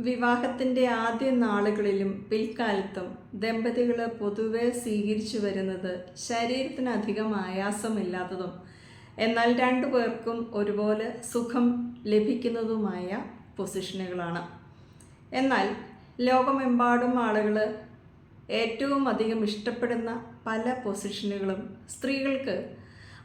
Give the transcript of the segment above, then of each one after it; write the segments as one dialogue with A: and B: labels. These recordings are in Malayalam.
A: വിവാഹത്തിൻ്റെ ആദ്യ നാളുകളിലും പിൽക്കാലത്തും ദമ്പതികൾ പൊതുവെ സ്വീകരിച്ചു വരുന്നത് ശരീരത്തിന് അധികം ആയാസമില്ലാത്തതും എന്നാൽ രണ്ടു പേർക്കും ഒരുപോലെ സുഖം ലഭിക്കുന്നതുമായ പൊസിഷനുകളാണ്. എന്നാൽ ലോകമെമ്പാടും ആളുകൾ ഏറ്റവും അധികം ഇഷ്ടപ്പെടുന്ന പല പൊസിഷനുകളും സ്ത്രീകൾക്ക്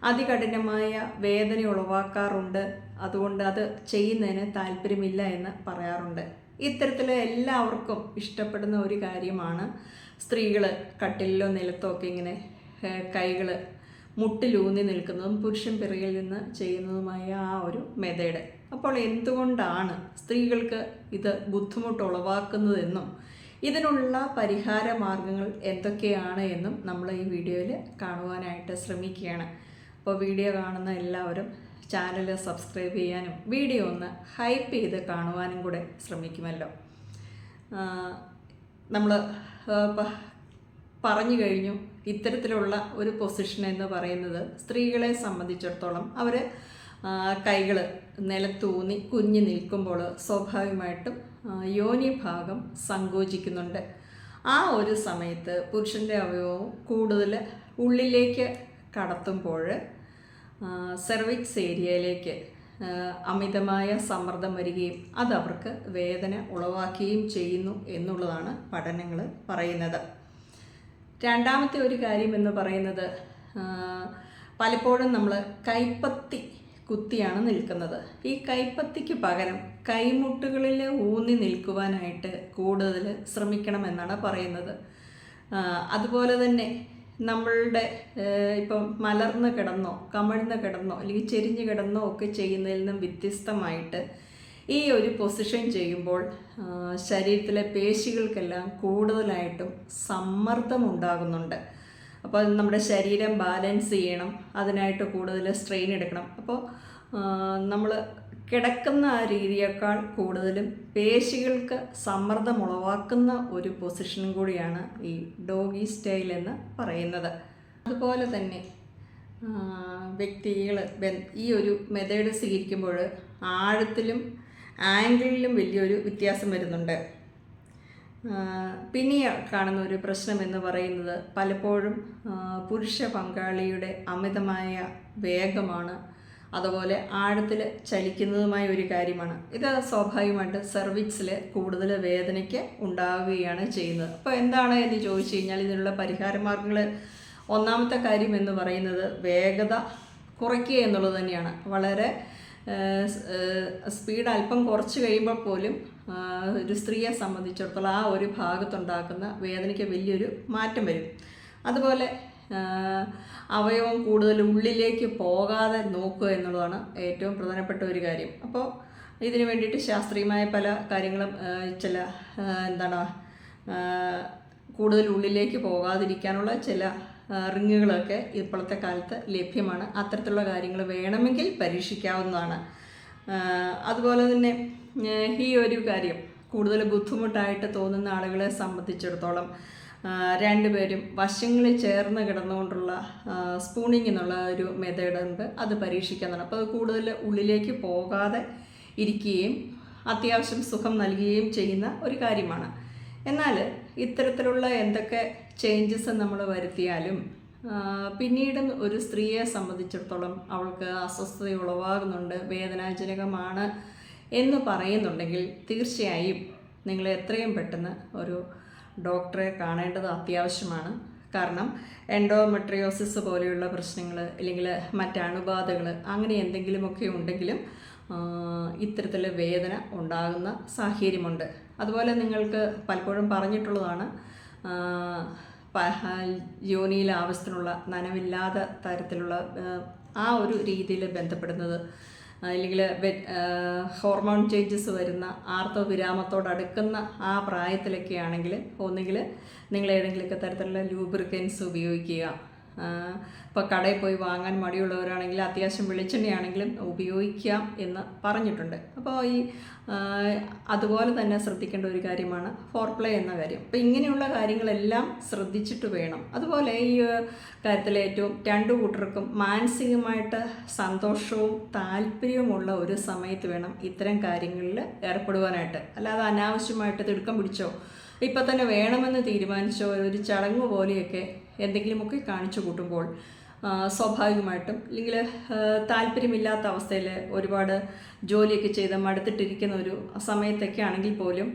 A: അതികഠിനമായ വേദന ഉളവാക്കാറുണ്ട്. അതുകൊണ്ട് അത് ചെയ്യുന്നതിന് താല്പര്യമില്ല എന്ന് പറയാറുണ്ട്. ഇത്തരത്തിൽ എല്ലാവർക്കും ഇഷ്ടപ്പെടുന്ന ഒരു കാര്യമാണ് സ്ത്രീകൾ കട്ടിലിലോ നിലത്തോ ഒക്കെ ഇങ്ങനെ കൈകൾ മുട്ടിലൂന്നി നിൽക്കുന്നതും പുരുഷൻ പിറകിൽ നിന്ന് ചെയ്യുന്നതുമായ ആ ഒരു മെത്തേഡ്. അപ്പോൾ എന്തുകൊണ്ടാണ് സ്ത്രീകൾക്ക് ഇത് ബുദ്ധിമുട്ട് ഉളവാക്കുന്നതെന്നും ഇതിനുള്ള പരിഹാര മാർഗങ്ങൾ എന്തൊക്കെയാണ് എന്നും നമ്മൾ ഈ വീഡിയോയിൽ കാണുവാനായിട്ട് ശ്രമിക്കുകയാണ്. അപ്പോൾ വീഡിയോ കാണുന്ന എല്ലാവരും ചാനൽ സബ്സ്ക്രൈബ് ചെയ്യാനും വീഡിയോ ഒന്ന് ഹൈപ്പ് ചെയ്ത് കാണുവാനും കൂടെ ശ്രമിക്കുമല്ലോ. നമ്മൾ പറഞ്ഞു കഴിഞ്ഞു, ഇത്തരത്തിലുള്ള ഒരു പൊസിഷൻ എന്ന് പറയുന്നത് സ്ത്രീകളെ സംബന്ധിച്ചിടത്തോളം അവർ കൈകൾ നിലത്തൂന്നി കുഞ്ഞ് നിൽക്കുമ്പോൾ സ്വാഭാവികമായിട്ടും യോനി ഭാഗം സങ്കോചിക്കുന്നുണ്ട്. ആ ഒരു സമയത്ത് പുരുഷൻ്റെ അവയവവും കൂടുതൽ ഉള്ളിലേക്ക് കടത്തുമ്പോൾ സെർവിക്സ് ഏരിയയിലേക്ക് അമിതമായ സമ്മർദ്ദം വരികയും അത് അവർക്ക് വേദന ഉളവാക്കുകയും ചെയ്യുന്നു എന്നുള്ളതാണ് പഠനങ്ങൾ പറയുന്നത്. രണ്ടാമത്തെ ഒരു കാര്യം എന്ന് പറയുന്നത്, പലപ്പോഴും നമ്മൾ കൈപ്പത്തി കുത്തിയാണ് നിൽക്കുന്നത്. ഈ കൈപ്പത്തിക്ക് പകരം കൈമുട്ടുകളിൽ ഊന്നി നിൽക്കുവാനായിട്ട് കൂടുതൽ ശ്രമിക്കണമെന്നാണ് പറയുന്നത്. അതുപോലെ തന്നെ നമ്മളുടെ ഇപ്പം മലർന്ന് കിടന്നോ കമിഴ്ന്ന് കിടന്നോ അല്ലെങ്കിൽ ചെരിഞ്ഞ് കിടന്നോ ഒക്കെ ചെയ്യുന്നതിൽ നിന്നും വ്യത്യസ്തമായിട്ട് ഈ ഒരു പൊസിഷൻ ചെയ്യുമ്പോൾ ശരീരത്തിലെ പേശികൾക്കെല്ലാം കൂടുതലായിട്ടും സമ്മർദ്ദം ഉണ്ടാകുന്നുണ്ട്. അപ്പോൾ നമ്മുടെ ശരീരം ബാലൻസ് ചെയ്യണം, അതിനായിട്ട് കൂടുതൽ സ്ട്രെയിൻ എടുക്കണം. അപ്പോൾ നമ്മൾ കിടക്കുന്ന ആ രീതിയേക്കാൾ കൂടുതലും പേശികൾക്ക് സമ്മർദ്ദം ഉളവാക്കുന്ന ഒരു പൊസിഷനും കൂടിയാണ് ഈ ഡോഗി സ്റ്റൈൽ എന്ന് പറയുന്നത്. അതുപോലെ തന്നെ വ്യക്തികൾ ഈ ഒരു മെത്തേഡ് സ്വീകരിക്കുമ്പോൾ ആഴത്തിലും ആംഗിളിലും വലിയൊരു വ്യത്യാസം വരുന്നുണ്ട്. പിന്നെ കാണുന്ന ഒരു പ്രശ്നം എന്ന് പറയുന്നത് പലപ്പോഴും പുരുഷ പങ്കാളിയുടെ അമിതമായ വേഗമാണ്, അതുപോലെ ആഴത്തിൽ ചലിക്കുന്നതുമായ ഒരു കാര്യമാണ്. ഇത് സ്വാഭാവികമായിട്ട് സെർവിക്സിൽ കൂടുതൽ വേദനയ്ക്ക് ഉണ്ടാവുകയാണ് ചെയ്യുന്നത്. അപ്പോൾ എന്താണ് എന്ന് ചോദിച്ചു കഴിഞ്ഞാൽ ഇതിനുള്ള പരിഹാര മാർഗങ്ങൾ, ഒന്നാമത്തെ കാര്യം എന്ന് പറയുന്നത് വേഗത കുറയ്ക്കുക എന്നുള്ളത് തന്നെയാണ്. വളരെ സ്പീഡ് അല്പം കുറച്ച് കഴിയുമ്പോൾ പോലും ഒരു സ്ത്രീയെ സംബന്ധിച്ചിടത്തോളം ആ ഒരു ഭാഗത്തുണ്ടാക്കുന്ന വേദനയ്ക്ക് വലിയൊരു മാറ്റം വരും. അതുപോലെ അവയവം കൂടുതൽ ഉള്ളിലേക്ക് പോകാതെ നോക്കുക എന്നുള്ളതാണ് ഏറ്റവും പ്രധാനപ്പെട്ട ഒരു കാര്യം. അപ്പോൾ ഇതിനു വേണ്ടിയിട്ട് ശാസ്ത്രീയമായ പല കാര്യങ്ങളും കൂടുതൽ ഉള്ളിലേക്ക് പോകാതിരിക്കാനുള്ള ചില റിങ്ങുകളൊക്കെ ഇപ്പോഴത്തെ കാലത്ത് ലഭ്യമാണ്. അത്തരത്തിലുള്ള കാര്യങ്ങൾ വേണമെങ്കിൽ പരീക്ഷിക്കാവുന്നതാണ്. അതുപോലെ തന്നെ ഈ ഒരു കാര്യം കൂടുതൽ ബുദ്ധിമുട്ടായിട്ട് തോന്നുന്ന ആളുകളെ സംബന്ധിച്ചിടത്തോളം രണ്ടുപേരും വശങ്ങളിൽ ചേർന്ന് കിടന്നുകൊണ്ടുള്ള സ്പൂണിങ് എന്നുള്ള ഒരു മെത്തേഡ് ഉണ്ട്, അത് പരീക്ഷിക്കാവുന്നതാണ്. അപ്പോൾ അത് കൂടുതൽ ഉള്ളിലേക്ക് പോകാതെ ഇരിക്കുകയും അത്യാവശ്യം സുഖം നൽകുകയും ചെയ്യുന്ന ഒരു കാര്യമാണ്. എന്നാൽ ഇത്തരത്തിലുള്ള എന്തൊക്കെ ചേഞ്ചസ് നമ്മൾ വരുത്തിയാലും പിന്നീട് ഒരു സ്ത്രീയെ സംബന്ധിച്ചിടത്തോളം അവൾക്ക് അസ്വസ്ഥത ഉളവാകുന്നുണ്ട്, വേദനാജനകമാണ് എന്ന് പറയുന്നുണ്ടെങ്കിൽ തീർച്ചയായും നിങ്ങൾ എത്രയും പെട്ടെന്ന് ഒരു ഡോക്ടറെ കാണേണ്ടത് അത്യാവശ്യമാണ്. കാരണം എൻഡോമെട്രിയോസിസ് പോലെയുള്ള പ്രശ്നങ്ങൾ അല്ലെങ്കിൽ മറ്റ് അണുബാധകൾ അങ്ങനെ എന്തെങ്കിലുമൊക്കെ ഉണ്ടെങ്കിലും ഇത്തരത്തിൽ വേദന ഉണ്ടാകുന്ന സാഹചര്യമുണ്ട്. അതുപോലെ നിങ്ങൾക്ക് പലപ്പോഴും പറഞ്ഞിട്ടുള്ളതാണ്, യോനിയിൽ ആവശ്യത്തിനുള്ള നനവില്ലാത്ത തരത്തിലുള്ള ആ ഒരു രീതിയിൽ ബന്ധപ്പെടുന്നത് അല്ലെങ്കിൽ ഹോർമോൺ ചേഞ്ചസ് വരുന്ന ആർത്തവവിരാമത്തോടടുക്കുന്ന ആ പ്രായത്തിലൊക്കെ ആണെങ്കിൽ ഒന്നുകിൽ നിങ്ങൾ ഏതെങ്കിലുമൊക്കെ തരത്തിലുള്ള ലൂബ്രിക്കൻസ് ഉപയോഗിക്കുക, ഇപ്പോൾ കടയിൽ പോയി വാങ്ങാൻ മടിയുള്ളവരാണെങ്കിൽ അത്യാവശ്യം വെളിച്ചെണ്ണയാണെങ്കിലും ഉപയോഗിക്കാം എന്ന് പറഞ്ഞിട്ടുണ്ട്. അപ്പോൾ അതുപോലെ തന്നെ ശ്രദ്ധിക്കേണ്ട ഒരു കാര്യമാണ് ഫോർപ്ലേ എന്ന കാര്യം. അപ്പോൾ ഇങ്ങനെയുള്ള കാര്യങ്ങളെല്ലാം ശ്രദ്ധിച്ചിട്ട് വേണം. അതുപോലെ ഈ കാര്യത്തിൽ ഏറ്റവും രണ്ടു കൂട്ടർക്കും മാനസികമായിട്ട് സന്തോഷവും താല്പര്യവുമുള്ള ഒരു സമയത്ത് വേണം ഇത്തരം കാര്യങ്ങളിൽ ഏർപ്പെടുവാനായിട്ട്. അല്ലാതെ അനാവശ്യമായിട്ട് തിടുക്കം പിടിച്ചോ ഇപ്പം തന്നെ വേണമെന്ന് തീരുമാനിച്ചോ ഒരു ചടങ്ങ് പോലെയൊക്കെ എന്തെങ്കിലുമൊക്കെ കാണിച്ചു കൂട്ടുമ്പോൾ സ്വാഭാവികമായിട്ടും അല്ലെങ്കിൽ താല്പര്യമില്ലാത്ത അവസ്ഥയിൽ ഒരുപാട് ജോലിയൊക്കെ ചെയ്ത് മടുത്തിട്ടിരിക്കുന്ന ഒരു സമയത്തൊക്കെ ആണെങ്കിൽ പോലും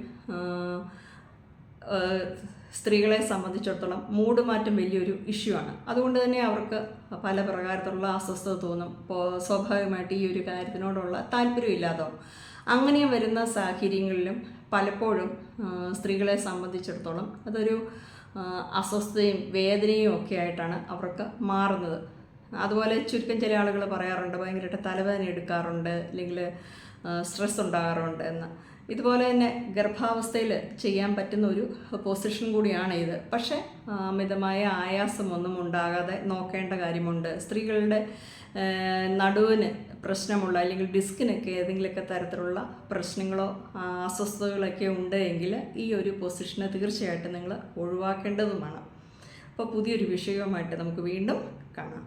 A: സ്ത്രീകളെ സംബന്ധിച്ചിടത്തോളം മൂഡ് മാറ്റം വലിയൊരു ഇഷ്യൂ ആണ്. അതുകൊണ്ട് തന്നെ അവർക്ക് പല പ്രകാരത്തിലുള്ള അസ്വസ്ഥത തോന്നും. സ്വാഭാവികമായിട്ട് ഈ ഒരു കാര്യത്തിനോടുള്ള താല്പര്യമില്ലാതാവും. അങ്ങനെ വരുന്ന സാഹചര്യങ്ങളിലും പലപ്പോഴും സ്ത്രീകളെ സംബന്ധിച്ചിടത്തോളം അതൊരു അസ്വസ്ഥതയും വേദനയും ഒക്കെ ആയിട്ടാണ് അവർക്ക് മാറുന്നത്. അതുപോലെ ചുരുക്കം ചില ആളുകൾ പറയാറുണ്ട് ഭയങ്കരമായിട്ട് തലവേദന എടുക്കാറുണ്ട്, അല്ലെങ്കിൽ സ്ട്രെസ് ഉണ്ടാകാറുണ്ട് എന്ന്. ഇതുപോലെ തന്നെ ഗർഭാവസ്ഥയിൽ ചെയ്യാൻ പറ്റുന്ന ഒരു പൊസിഷൻ കൂടിയാണ് ഇത്. പക്ഷേ അമിതമായ ആയാസമൊന്നും ഉണ്ടാകാതെ നോക്കേണ്ട കാര്യമുണ്ട്. സ്ത്രീകളുടെ നടുവിന് പ്രശ്നമുള്ള അല്ലെങ്കിൽ ഡിസ്കിനൊക്കെ ഏതെങ്കിലുമൊക്കെ തരത്തിലുള്ള പ്രശ്നങ്ങളോ അസ്വസ്ഥതകളൊക്കെ ഉണ്ട് എങ്കിൽ ഈ ഒരു പൊസിഷനെ തീർച്ചയായിട്ടും നിങ്ങൾ ഒഴിവാക്കേണ്ടതുമാണ്. അപ്പോൾ പുതിയൊരു വിഷയവുമായിട്ട് നമുക്ക് വീണ്ടും കാണാം.